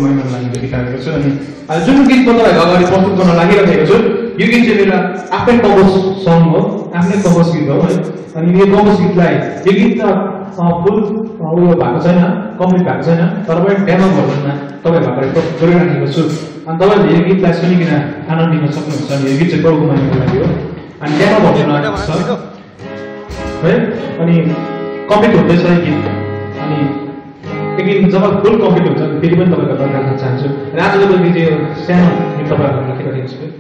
महिनाको लागि गीत छु अनि जुन गीत म तपाईँको अगाडि प्रस्तुत गर्न लागिरहेको छु यो गीत चाहिँ मेरो आफ्नै कम्पोज सङ हो आफ्नै कम्पोज गीत हो है अनि यो कम्पोज गीतलाई यो गीत त फुल उयो भएको छैन कम्प्लिट भएको छैन तर पनि डेमो भर्जनमा तपाईँको अगाडि प्रस्तुत गरिराखेको छु अनि तपाईँले यो गीतलाई सुनिकन आनन्द लिन सक्नुहुन्छ अनि यो गीत चाहिँ गौरव महिनाको लागि हो अनि डेमो भर्जन छ है अनि कम्प्लिट हुँदैछ यो गीत अनि एक दिन जब फुल कम्प्लिट हुन्छ फेरि पनि तपाईँको अगाडि राख्न चाहन्छु र आजको गीत चाहिँ सानो गीत तपाईँहरूको राखिरहेको छु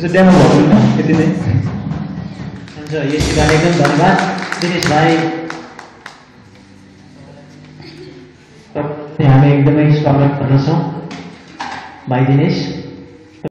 डेमो भएको यति नै हुन्छ यस गाडी एकदम धन्यवाद दिनेश भाइ हामी एकदमै स्वागत गर्दछौँ भाइ दिनेश